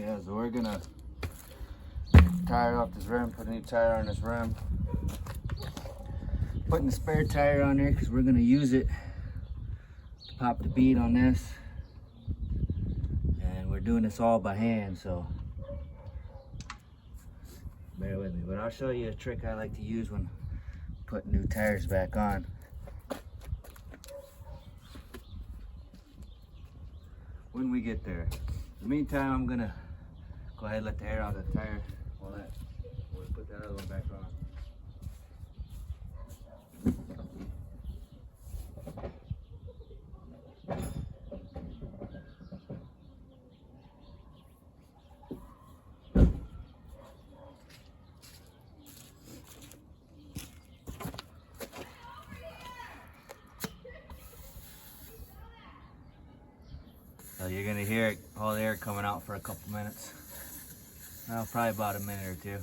Yeah, so we're gonna tire off this rim, put a new tire on this rim. Putting the spare tire on there because we're gonna use it to pop the bead on this. And we're doing this all by hand, so bear with me. But I'll show you a trick I like to use when putting new tires back on. When we get there. In the meantime, I'm gonna go ahead and let the air out of the tire while we put that other one back on. So you're gonna hear all the air coming out for a couple minutes. Well, probably about a minute or two.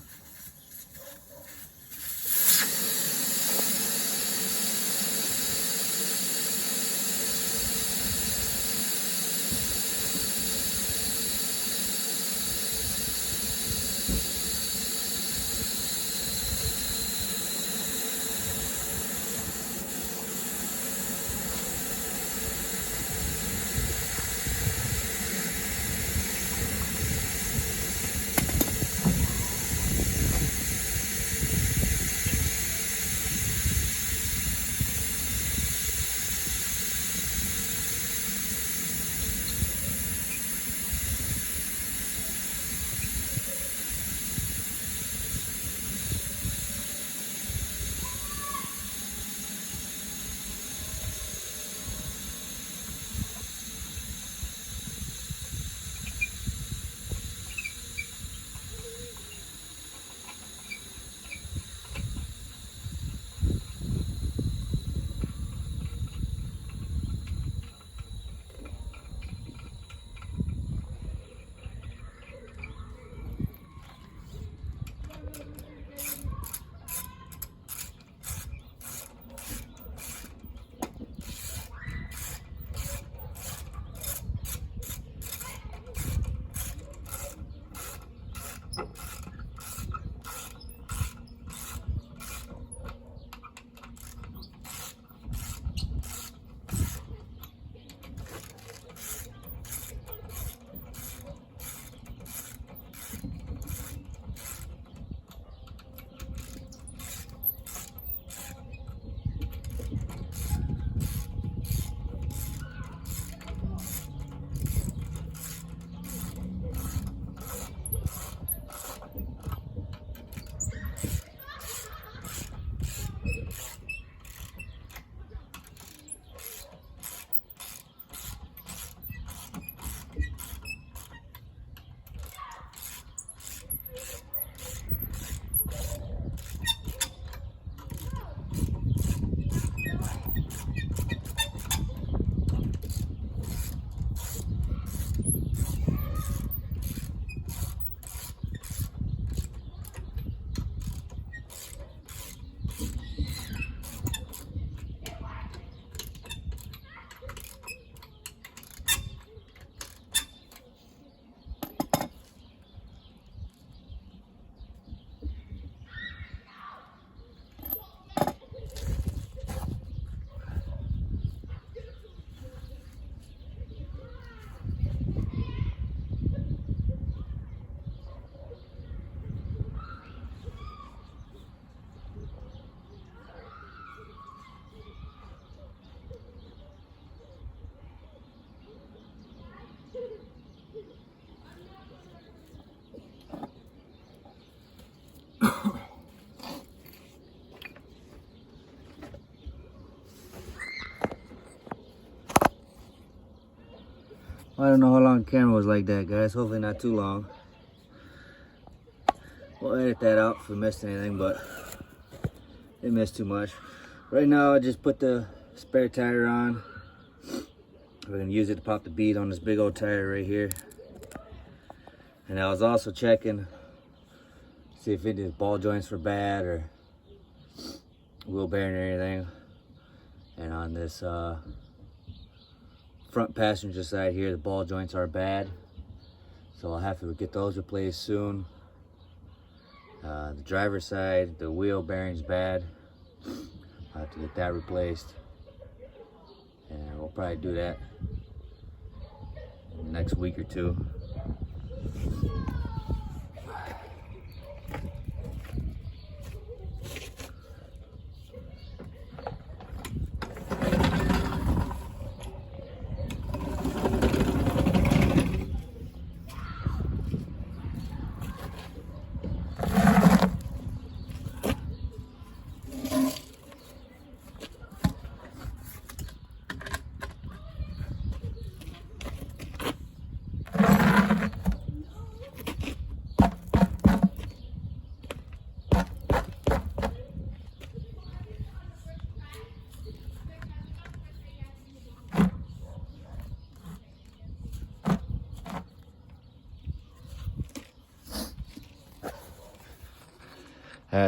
I don't know how long the camera was like that, guys. Hopefully not too long. We'll edit that out if we missed anything, but it missed too much. Right now, I just put the spare tire on. We're gonna use it to pop the bead on this big old tire right here. And I was also checking, see if any ball joints were bad or wheel bearing or anything. And on this front passenger side here, the ball joints are bad. So I'll have to get those replaced soon. The driver's side, the wheel bearing's bad. I'll have to get that replaced. And we'll probably do that in the next week or two.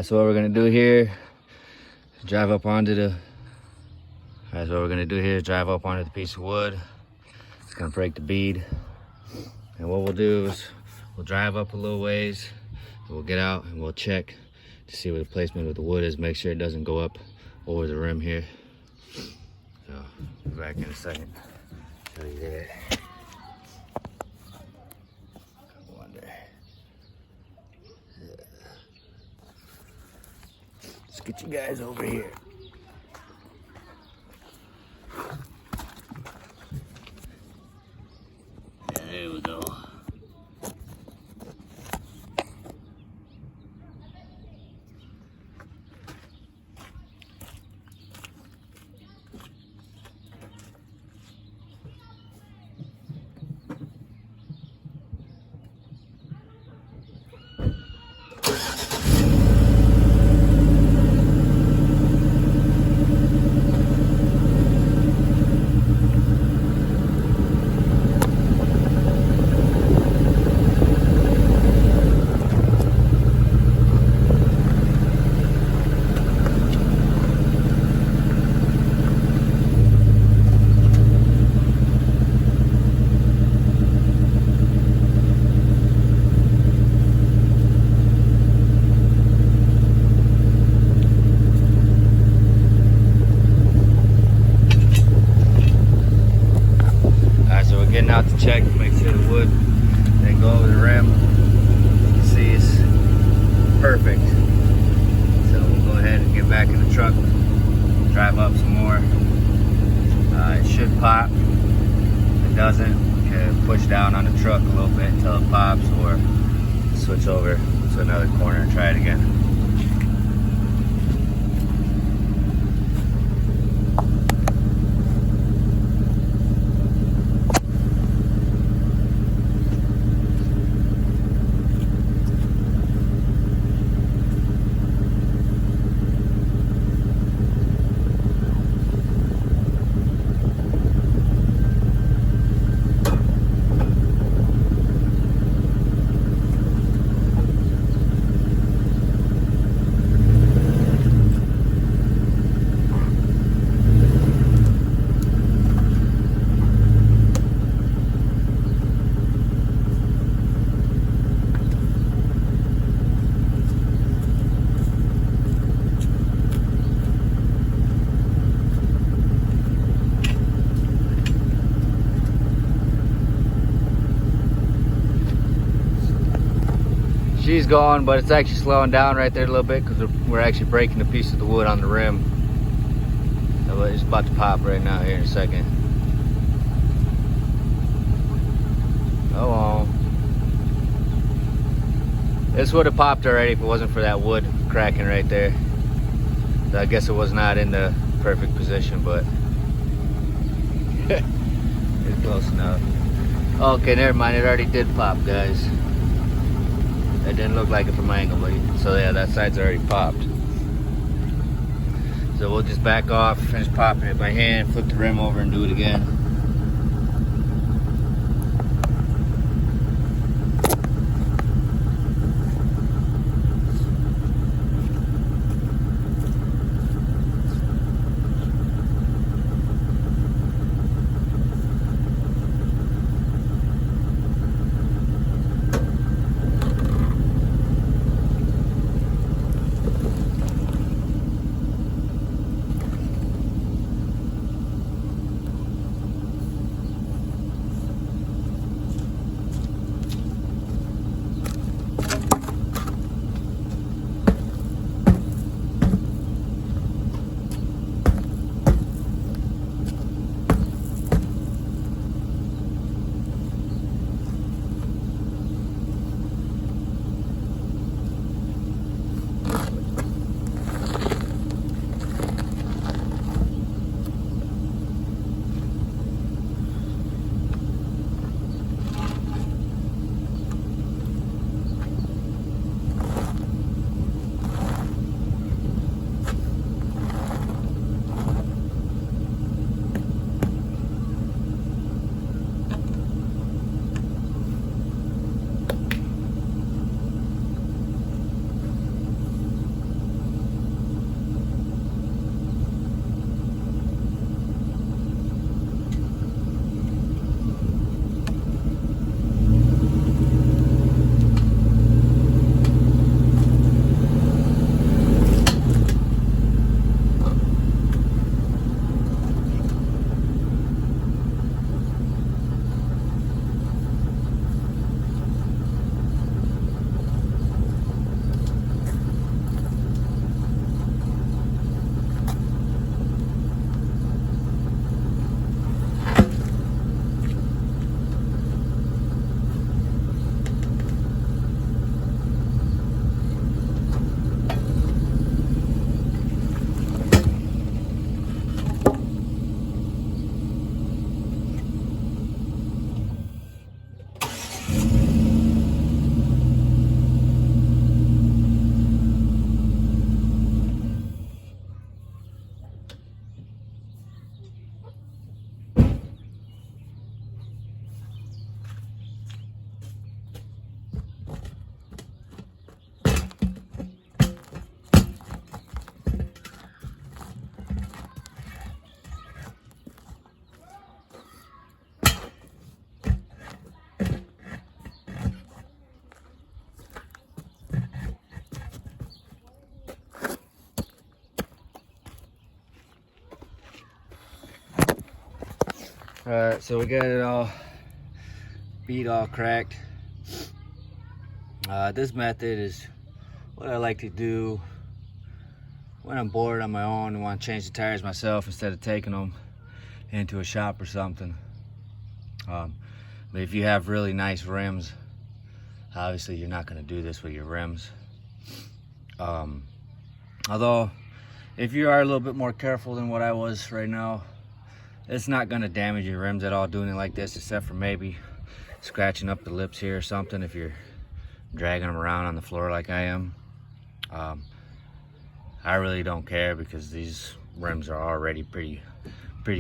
So what we're gonna do here is drive up onto the piece of wood. It's gonna break the bead. And what we'll do is we'll drive up a little ways, we'll get out and we'll check to see where the placement of the wood is, make sure it doesn't go up over the rim here. So be back in a second. Show you that. Let's get you guys over here. There we go. Getting out to check to make sure the wood didn't go over the rim. You see, it's perfect. So we'll go ahead and get back in the truck, drive up some more. It should pop. If it doesn't, you can push down on the truck a little bit until it pops, or switch over to another corner and try it again. She's gone, but it's actually slowing down right there a little bit because we're actually breaking a piece of the wood on the rim. So it's about to pop right now here in a second. Oh, this would have popped already if it wasn't for that wood cracking right there. So I guess it was not in the perfect position, but it's close enough. Okay, never mind. It already did pop, guys. It didn't look like it from my angle, but so yeah, that side's already popped. So we'll just back off, finish popping it by hand, flip the rim over and do it again. Alright, so we got it all beat, all cracked. This method is what I like to do when I'm bored on my own and want to change the tires myself instead of taking them into a shop or something. But if you have really nice rims, obviously you're not going to do this with your rims. Although if you are a little bit more careful than what I was right now, it's not going to damage your rims at all doing it like this, except for maybe scratching up the lips here or something if you're dragging them around on the floor like I am. I really don't care because these rims are already pretty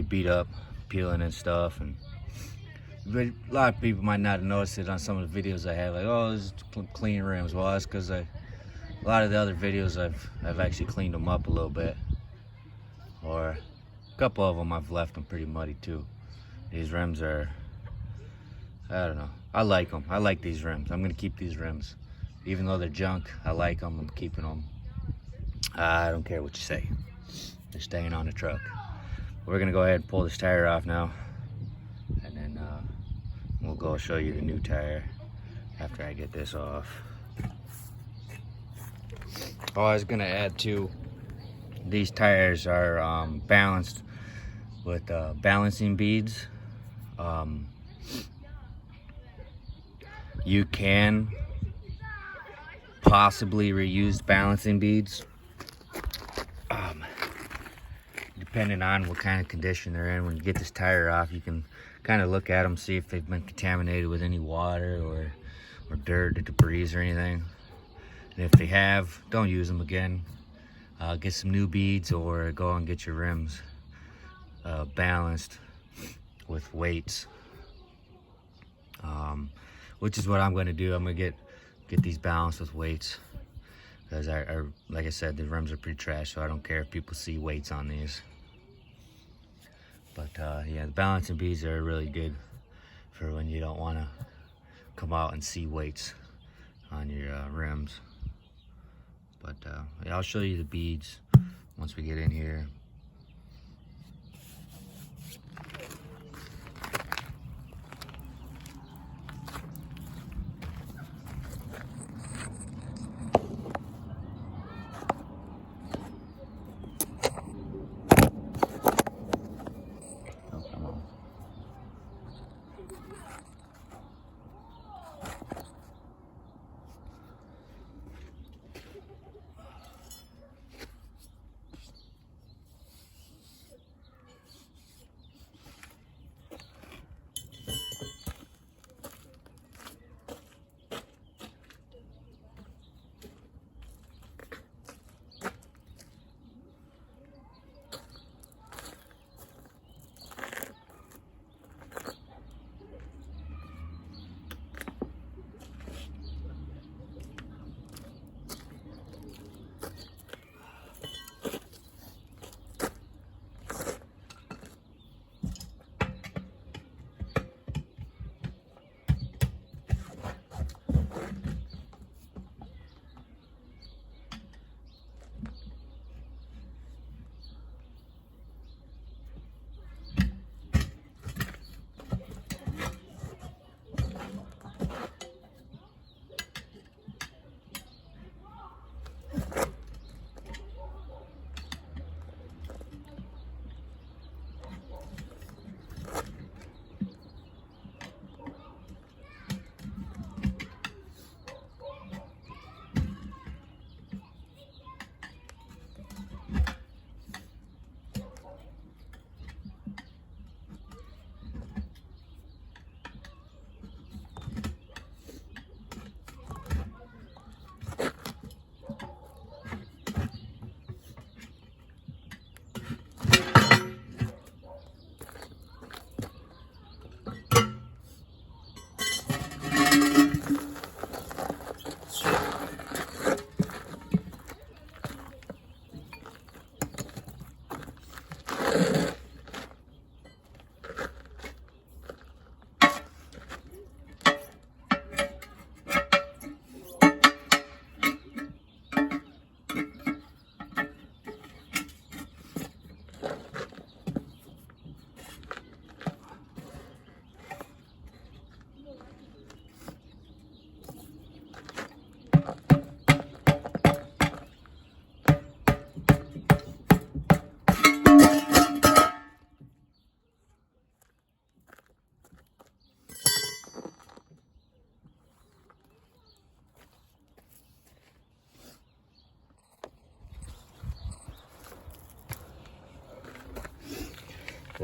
beat up, peeling and stuff. And a lot of people might not have noticed it on some of the videos I have, like, oh, this is clean rims. Well, that's because a lot of the other videos I've actually cleaned them up a little bit, or a couple of them I've left them pretty muddy too. These rims are, I don't know, I like them. I like these rims. I'm gonna keep these rims, even though they're junk. I like them. I'm keeping them. I don't care what you say. They're staying on the truck. We're gonna go ahead and pull this tire off now, and then we'll go show you the new tire after I get this off. Oh, I was gonna add too, these tires are balanced with balancing beads. You can possibly reuse balancing beads, depending on what kind of condition they're in. When you get this tire off, you can kind of look at them, see if they've been contaminated with any water or dirt or debris or anything. And if they have, don't use them again. Get some new beads or go and get your rims balanced with weights, which is what I'm going to do. I'm going to get these balanced with weights because like I said, the rims are pretty trash, so I don't care if people see weights on these. But yeah, the balancing beads are really good for when you don't want to come out and see weights on your rims. But yeah, I'll show you the beads once we get in here.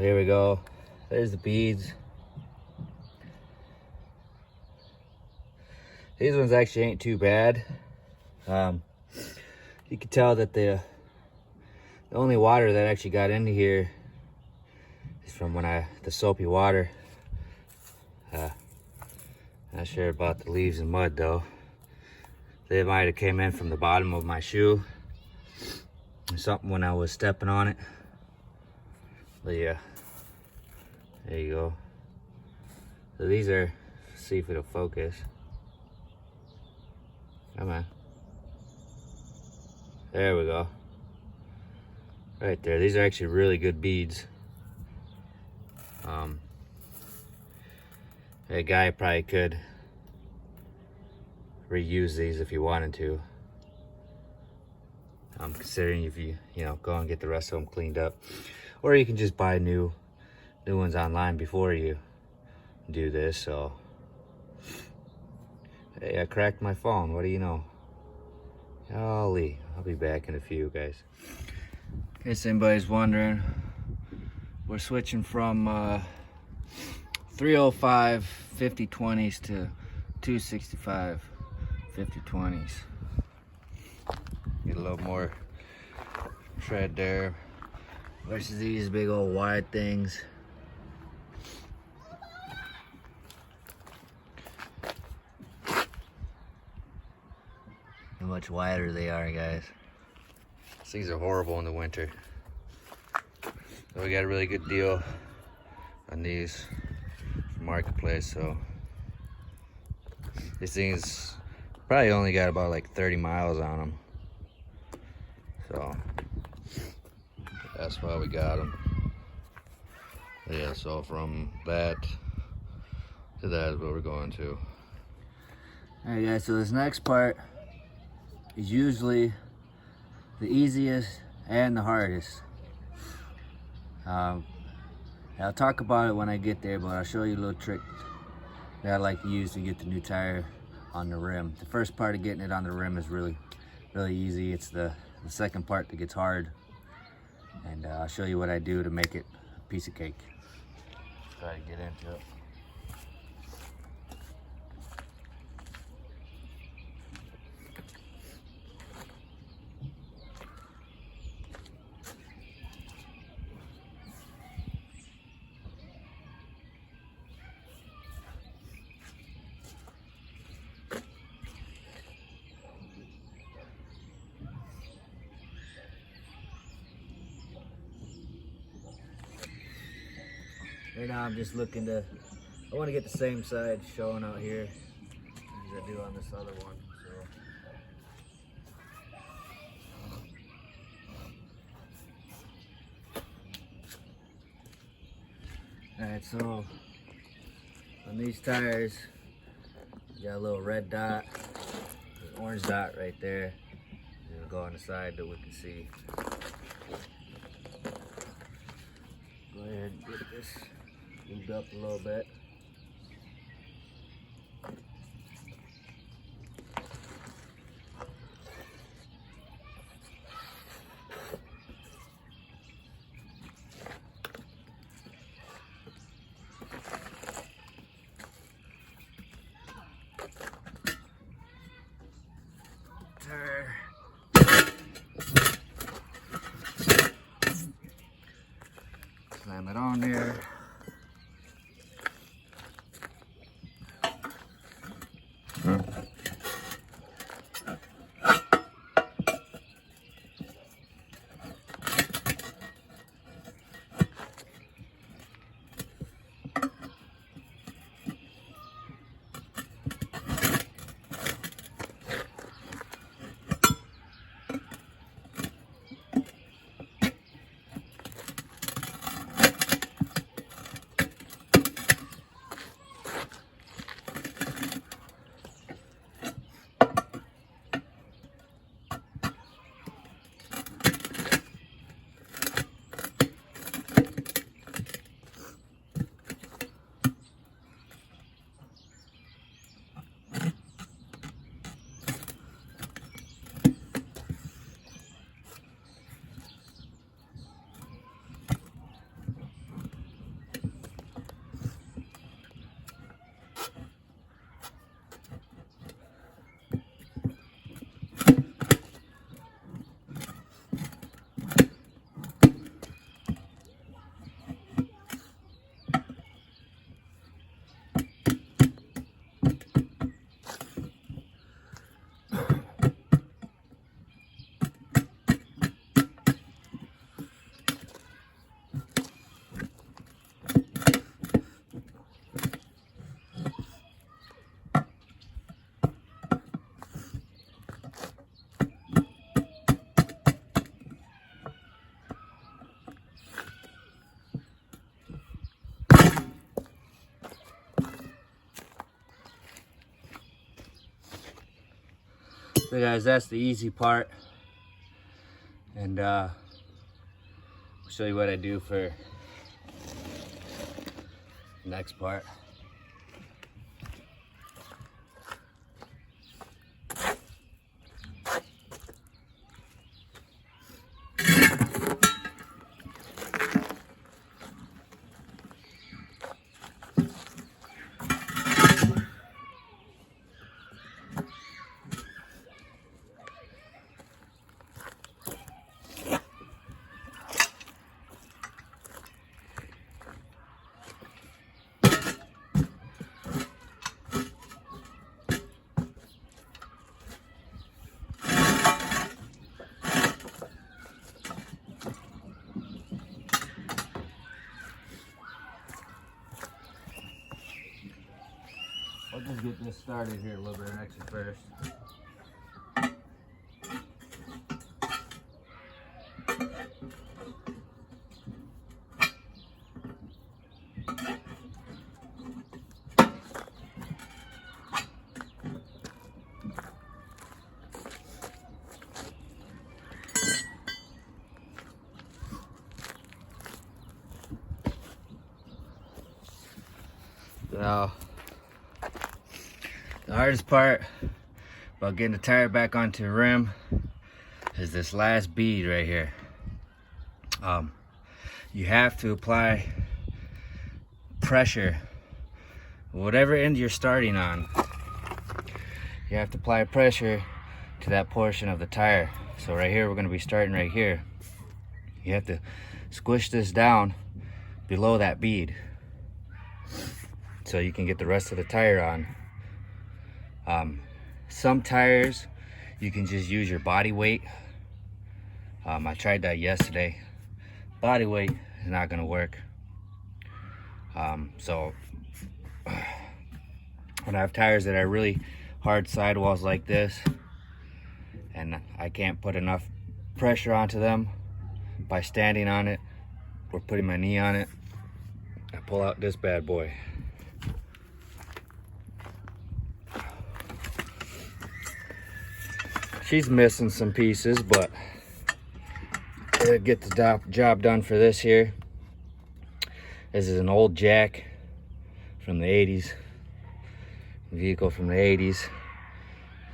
So here we go. There's the beads. These ones actually ain't too bad. You can tell that the only water that actually got into here is from the soapy water. Not sure about the leaves and mud though. They might have came in from the bottom of my shoe or something when I was stepping on it. But yeah, there you go. So these are, let's see if it'll focus. Come on. There we go. Right there. These are actually really good beads. A guy probably could reuse these if you wanted to. I'm considering if you go and get the rest of them cleaned up, or you can just buy new ones online before you do this. So hey, I cracked my phone. What do you know? Golly, I'll be back in a few, guys. In case anybody's wondering, we're switching from 305 50/20s to 265 50/20s. Get a little more tread there versus these big old wide things. How much wider they are, guys. These are horrible in the winter. So we got a really good deal on these from Marketplace. So these things probably only got about like 30 miles on them. So that's why we got them. Yeah, so from that to that is what we're going to. Alright guys, so this next part is usually the easiest and the hardest. I'll talk about it when I get there, but I'll show you a little trick that I like to use to get the new tire on the rim. The first part of getting it on the rim is really easy. It's the second part that gets hard, and I'll show you what I do to make it a piece of cake. Try to get into it. Right now I'm just looking to, I want to get the same side showing out here as I do on this other one. So. Alright, so on these tires, you got a little red dot, an orange dot right there. It'll go on the side that we can see. Go ahead and get this moved up a little bit. Tire. Slam it on there. So guys, that's the easy part. And I'll show you what I do for the next part. I'll just get this started here a little bit extra first. Now, the hardest part about getting the tire back onto the rim is this last bead right here. You have to apply pressure, whatever end you're starting on. You have to apply pressure to that portion of the tire. So right here, we're going to be starting right here. You have to squish this down below that bead so you can get the rest of the tire on. Some tires you can just use your body weight. I tried that yesterday. Body weight is not gonna work. So when I have tires that are really hard sidewalls like this and I can't put enough pressure onto them by standing on it or putting my knee on it, I pull out this bad boy. She's missing some pieces, but it'll get the job done for this here. This is an old jack from the 80s. Vehicle from the 80s.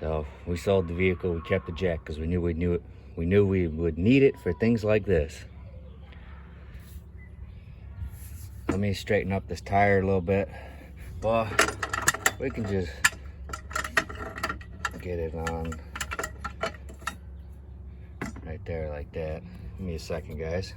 So we sold the vehicle, we kept the jack because we knew we would need it for things like this. Let me straighten up this tire a little bit. Well, we can just get it on right there like that. Give me a second, guys.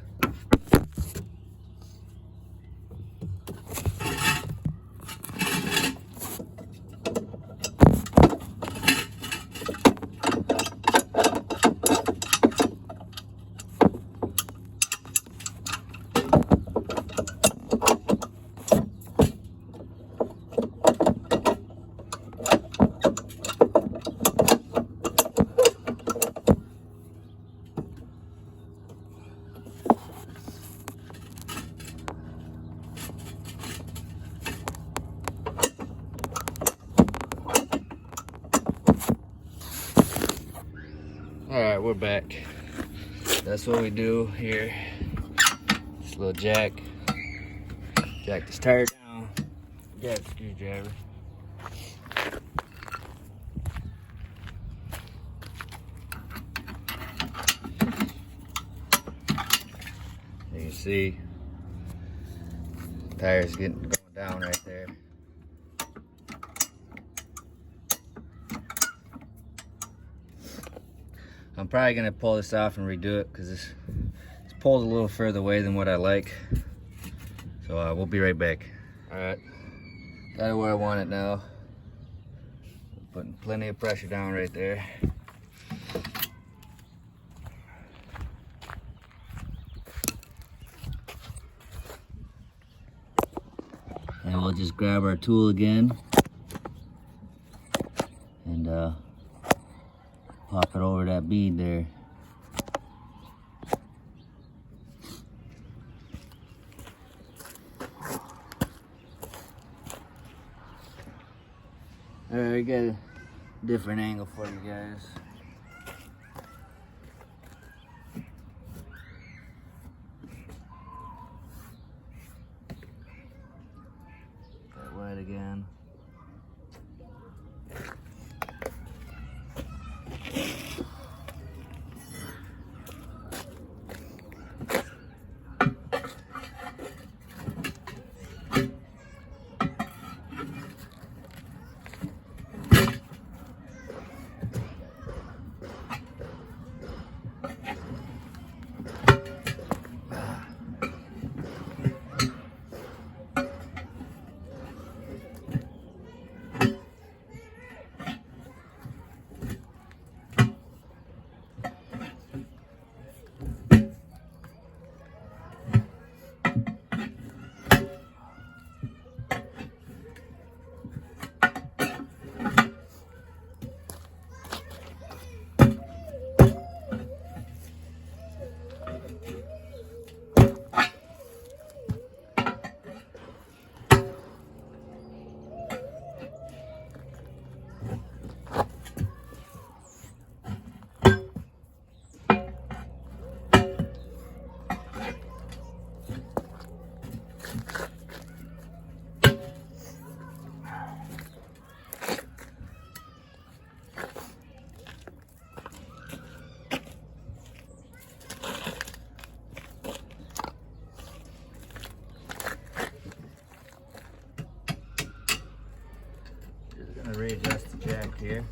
Alright, we're back. That's what we do here. This little jack. Jack this tire down. Jack the screwdriver. You can see the tire's going down right there. I'm probably gonna pull this off and redo it because it's pulled a little further away than what I like. So we'll be right back. All right, got it where I want it now. Putting plenty of pressure down right there. And we'll just grab our tool again and pop it over that bead there. Alright, we got a different angle for you guys. again. Readjust the jack here.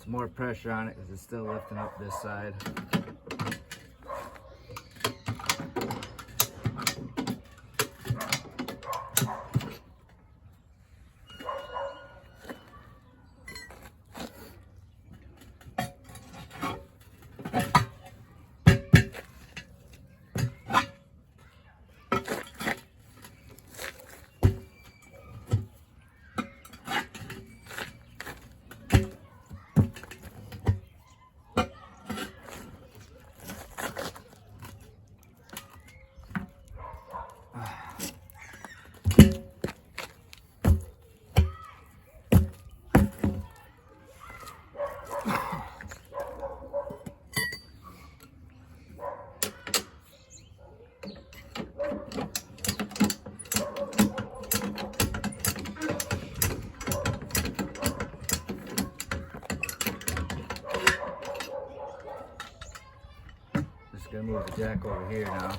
More pressure on it because it's still lifting up this side. Gonna move the jack over here now.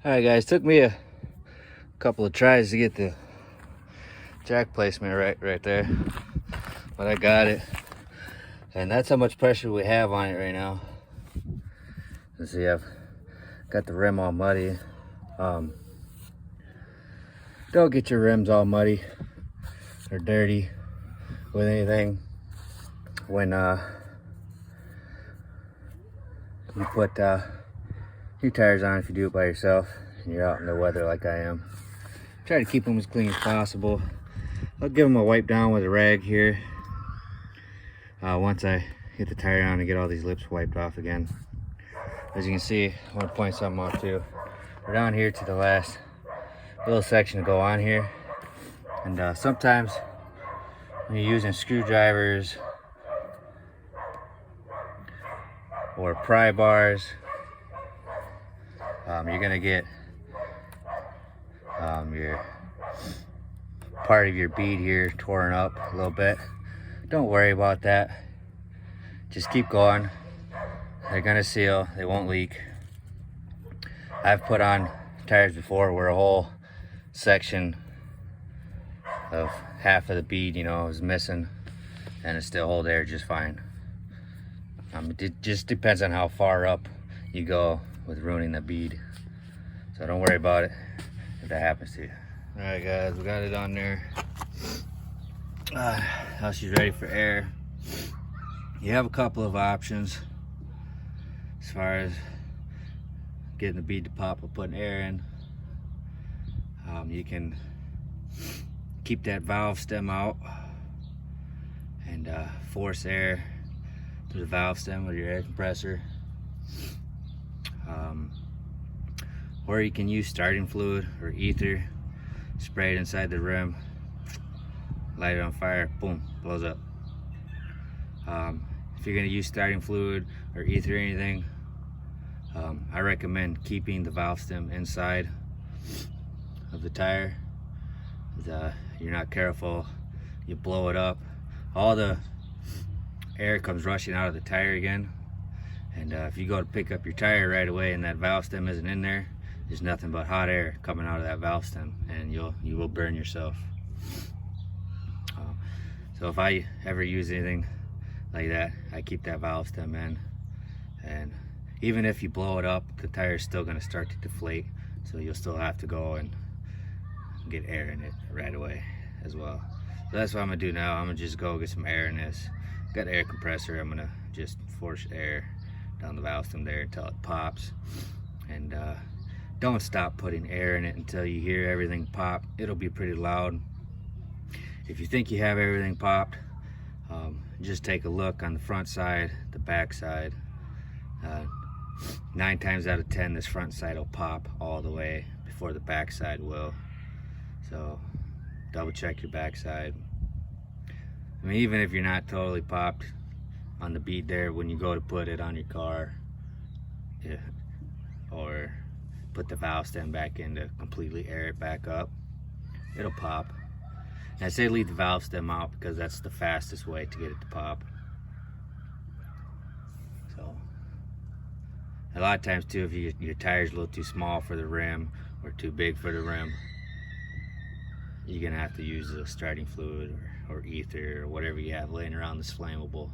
Alright guys, took me a couple of tries to get the jack placement right there, but I got it. And that's how much pressure we have on it right now. Let's see, I've got the rim all muddy. Don't get your rims all muddy or dirty with anything when you put new tires on, if you do it by yourself and you're out in the weather like I am. Try to keep them as clean as possible. I'll give them a wipe down with a rag here once I get the tire on and get all these lips wiped off again. As you can see, I want to point something out too. We're down here to the last little section to go on here, and sometimes when you're using screwdrivers or pry bars, you're gonna get your part of your bead here torn up a little bit. Don't worry about that, just keep going. They're gonna seal, they won't leak. I've put on tires before where a whole section of half of the bead, you know, is missing and it still hold air just fine. It just depends on how far up you go with ruining the bead, so don't worry about it if that happens to you. All right guys, we got it on there. Now she's ready for air. You have a couple of options as far as getting the bead to pop or putting air in. You can keep that valve stem out and force air through the valve stem with your air compressor. Or you can use starting fluid or ether, spray it inside the rim, light it on fire, boom, blows up. If you're gonna use starting fluid or ether or anything, I recommend keeping the valve stem inside of the tire. If you're not careful, you blow it up, all the air comes rushing out of the tire again. And if you go to pick up your tire right away and that valve stem isn't in there, there's nothing but hot air coming out of that valve stem, and you will burn yourself. So if I ever use anything like that, I keep that valve stem in, and even if you blow it up, the tire is still going to start to deflate, so you'll still have to go and get air in it right away as well. So that's what I'm going to do now. I'm going to just go get some air in this. Got an air compressor. I'm going to just force air down the valve stem there until it pops, and don't stop putting air in it until you hear everything pop. It'll be pretty loud. If you think you have everything popped, just take a look on the front side, the back side. 9 times out of 10, this front side will pop all the way before the back side will. So double check your back side. I mean, even if you're not totally popped on the bead there, when you go to put it on your car, or put the valve stem back in to completely air it back up, it'll pop. And I say leave the valve stem out because that's the fastest way to get it to pop. So a lot of times too, if your tire's a little too small for the rim or too big for the rim, you're gonna have to use the starting fluid or ether or whatever you have laying around that's flammable.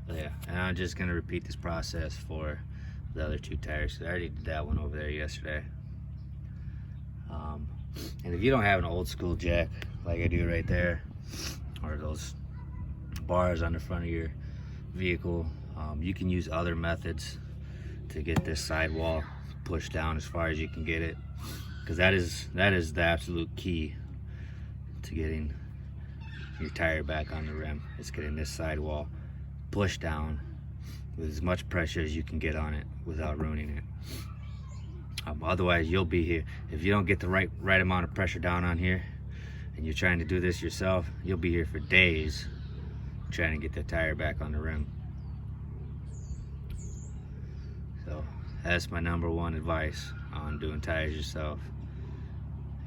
But yeah, and I'm just gonna repeat this process for the other 2 tires. I already did that one over there yesterday. And if you don't have an old school jack like I do right there, or those bars on the front of your vehicle, you can use other methods to get this sidewall pushed down as far as you can get it, because that is the absolute key to getting your tire back on the rim. It's getting this sidewall pushed down with as much pressure as you can get on it without ruining it. Otherwise, you'll be here, if you don't get the right amount of pressure down on here and you're trying to do this yourself, you'll be here for days trying to get the tire back on the rim. So that's my #1 advice on doing tires yourself,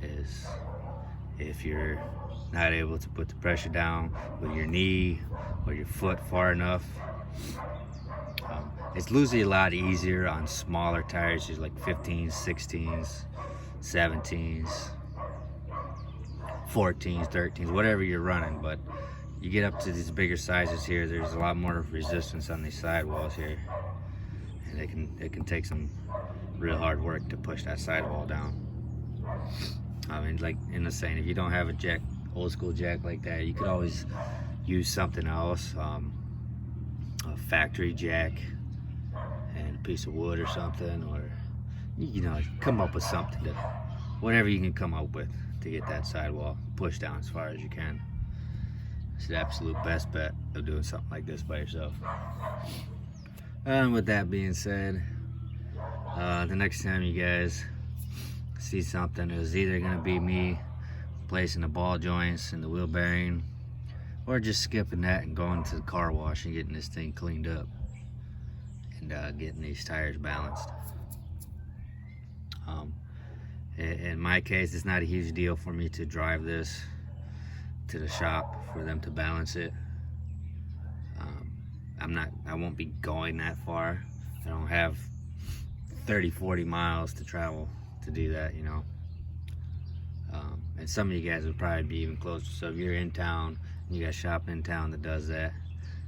is if you're not able to put the pressure down with your knee or your foot far enough, It's usually a lot easier on smaller tires, just like 15s, 16s, 17s, 14s, 13s, whatever you're running. But you get up to these bigger sizes here, there's a lot more resistance on these sidewalls here, and it can take some real hard work to push that sidewall down. I mean, like in the saying, if you don't have a jack, old school jack like that, you could always use something else, a factory jack and a piece of wood or something, or you know, come up with something to, whatever you can come up with to get that sidewall pushed down as far as you can. It's the absolute best bet of doing something like this by yourself. And with that being said, the next time you guys see something, it was either going to be me placing the ball joints and the wheel bearing, or just skipping that and going to the car wash and getting this thing cleaned up and getting these tires balanced. In my case, it's not a huge deal for me to drive this to the shop for them to balance it. I won't be going that far. I don't have 30-40 miles to travel to do that, you know. And some of you guys would probably be even closer. So if you're in town and you got a shop in town that does that,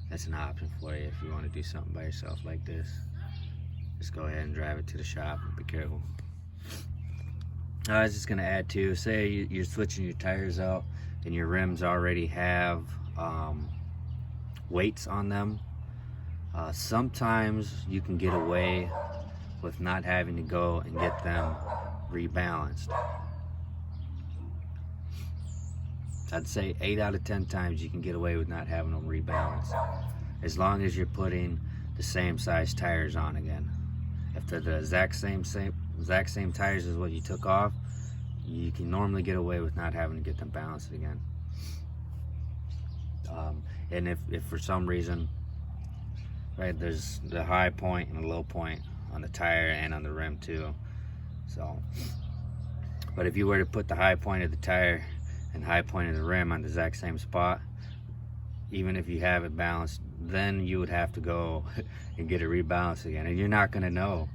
that's an option for you if you want to do something by yourself like this. Just go ahead and drive it to the shop, and be careful. I was just gonna add too, say you're switching your tires out and your rims already have weights on them. Sometimes you can get away with not having to go and get them rebalanced. I'd say 8 out of 10 times you can get away with not having them rebalanced, as long as you're putting the same size tires on again. If they're the exact same tires as what you took off, you can normally get away with not having to get them balanced again. And if for some reason, right, there's the high point and the low point on the tire and on the rim too. So, but if you were to put the high point of the tire and high point of the rim on the exact same spot, even if you have it balanced, then you would have to go and get it rebalanced again, and you're not gonna know.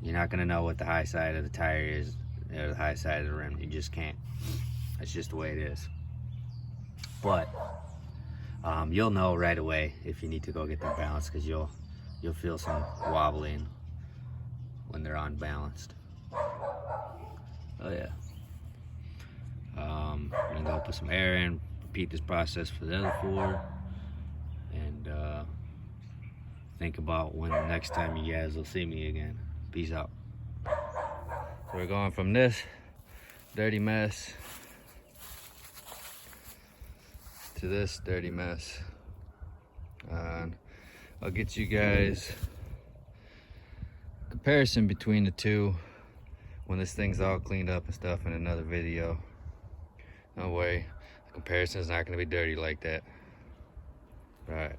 You're not gonna know what the high side of the tire is, or the high side of the rim. You just can't. That's just the way it is. But you'll know right away if you need to go get them balanced, because you'll feel some wobbling when they're unbalanced. Oh yeah. I'm gonna go put some air in, repeat this process for the other 4, and think about when the next time you guys will see me again. Peace out. So we're going from this dirty mess to this dirty mess, and I'll get you guys a comparison between the two when this thing's all cleaned up and stuff in another video. No way, the comparison is not going to be dirty like that. All right.